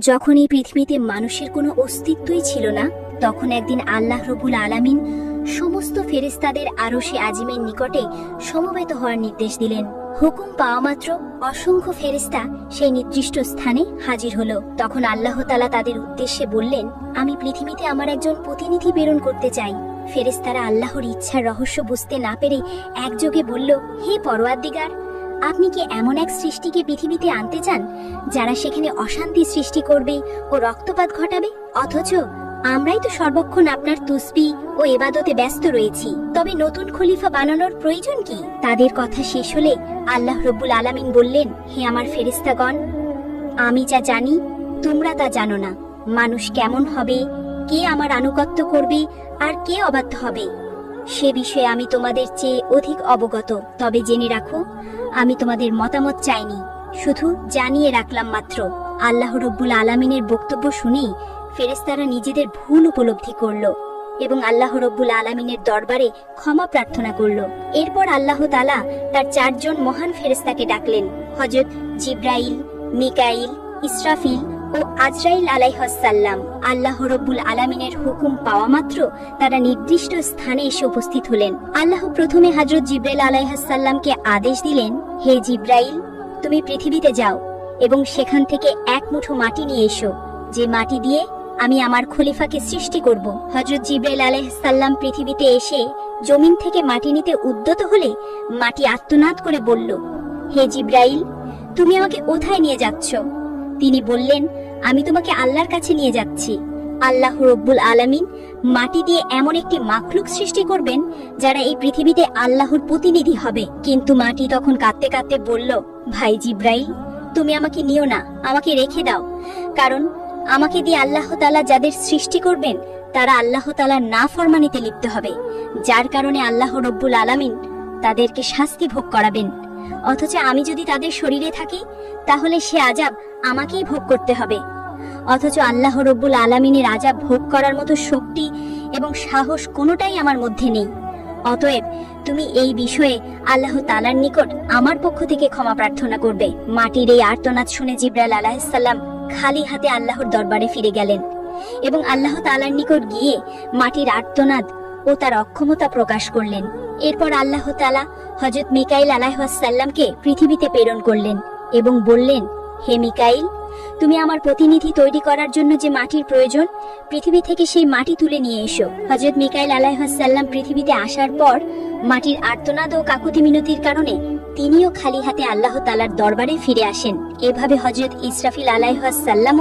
যখন এই পৃথিবীতে মানুষের কোনো অস্তিত্বই ছিল না, তখন একদিন আল্লাহ রব্বুল আলামিন সমস্ত ফেরেশতাদের আরশে আজিমের নিকটে সমবেত হওয়ার নির্দেশ দিলেন। হুকুম পাওয়া মাত্র অসংখ্য ফেরেশতা সেই নির্দিষ্ট স্থানে হাজির হলো। তখন আল্লাহ তাআলা তাদের উদ্দেশ্যে বললেন, আমি পৃথিবীতে আমার একজন প্রতিনিধি প্রেরণ করতে চাই। ফেরেশতারা আল্লাহর ইচ্ছার রহস্য বুঝতে না পেরে একযোগে বলল, হে পরওয়ারদিগার, আপনি কি এমন এক সৃষ্টিকে পৃথিবীতে আনতে চান যারা সেখানে অশান্তি সৃষ্টি করবে ও রক্তপাত ঘটাবে? অথচ আমরাই তো সর্বক্ষণ আপনার তুসবিহ ও ইবাদতে ব্যস্ত রয়েছি। তবে নতুন খলিফা বানানোর প্রয়োজন কি? তাদের কথা শেষ হলে আল্লাহ রব্বুল আলামিন বললেন, হে আমার ফেরেশতাগণ, আমি যা জানি তোমরা তা জানো না। মানুষ কেমন হবে, কে আমার আনুগত্য করবে আর কে অবাধ্য হবে, সে বিষয়ে আমি তোমাদের চেয়ে অধিক অবগত। তবে জেনে রাখো, আমি তোমাদের মতামত চাইনি, শুধু জানিয়ে রাখলাম মাত্র। আল্লাহ রব্বুল আলামিনের বক্তব্য শুনেই ফেরেশতারা নিজেদের ভুল উপলব্ধি করল এবং আল্লাহ রব্বুল আলামিনের দরবারে ক্ষমা প্রার্থনা করল। এরপর আল্লাহ তাআলা তার 4 জন মহান ফেরেশতাকে ডাকলেন, হযরত জিবরাইল, মিকাইল, ইসরাফিল ও আজরাইল আলাইহিসসালাম। আল্লাহ রব্বুল আলামিনের হুকুম পাওয়া মাত্র তারা নির্দিষ্ট স্থানে এসে উপস্থিত হলেন। আল্লাহ প্রথমে হযরত জিবরাইল আলাইহিসসালামকে আদেশ দিলেন, হে জিবরাইল, তুমি পৃথিবীতে যাও এবং সেখান থেকে এক মুঠো মাটি নিয়ে এসো, যে মাটি দিয়ে আমি আমার খলিফাকে সৃষ্টি করব। হযরত জিবরাইল আলাইহিসসালাম পৃথিবীতে এসে জমিন থেকে মাটি নিতে উদ্যত হলে মাটি আর্তনাদ করে বলল, হে জিবরাইল, তুমি আমাকে কোথায় নিয়ে যাচ্ছ? তিনি বললেন, আমি তোমাকে আল্লাহর কাছে নিয়ে যাচ্ছি। আল্লাহ রব্বুল আলামিন মাটি দিয়ে এমন একটি মাখলুক সৃষ্টি করবেন যারা এই পৃথিবীতে আল্লাহর প্রতিনিধি হবে। কিন্তু মাটি তখন কাঁদতে কাঁদতে বলল, ভাই জিবরাইল, তুমি আমাকে নিও না, আমাকে রেখে দাও। কারণ আমাকে দিয়ে আল্লাহ তাআলা যাদের সৃষ্টি করবেন তারা আল্লাহ তাআলার নাফরমানিতে লিপ্ত হবে, যার কারণে আল্লাহ রব্বুল আলামিন তাদেরকে শাস্তি ভোগ করাবেন। অথচ আমি যদি তাদের শরীরে থাকি তাহলে সে আযাব আমাকেই ভোগ করতে হবে। অথচ আল্লাহ রব্বুল আলামিনের আযাব ভোগ করার মতো শক্তি এবং সাহস কোনোটাই আমার মধ্যে নেই। অতএব তুমি এই বিষয়ে আল্লাহ তাআলার নিকট আমার পক্ষ থেকে ক্ষমা প্রার্থনা করবে। মাটির এই আর্তনাদ শুনে জিবরাইল আলাইহিসসালাম খালি হাতে আল্লাহর দরবারে ফিরে গেলেন এবং আল্লাহ তাআলার নিকট গিয়ে মাটির আর্তনাদ ও তার অক্ষমতা প্রকাশ করলেন। এরপর আল্লাহ তাআলা হযরত মিকাইল আলাইহিসসালামকে পৃথিবীতে প্রেরণ করলেন এবং বললেন, হে মিকাইল, তুমি আমার প্রতিনিধি তৈরি করার জন্য যে মাটির প্রয়োজন, পৃথিবী থেকে সেই মাটি তুলে নিয়ে এসো। হযরত মিকাইল আলাইহিসসালাম পৃথিবীতে আসার পর মাটির আর্তনাদ ও কাকুতি মিনতির কারণে তিনিও খালি হাতে আল্লাহ তাআলার দরবারে ফিরে আসেন। এভাবে হযরত ইসরাফিল আলাইহিসসালাম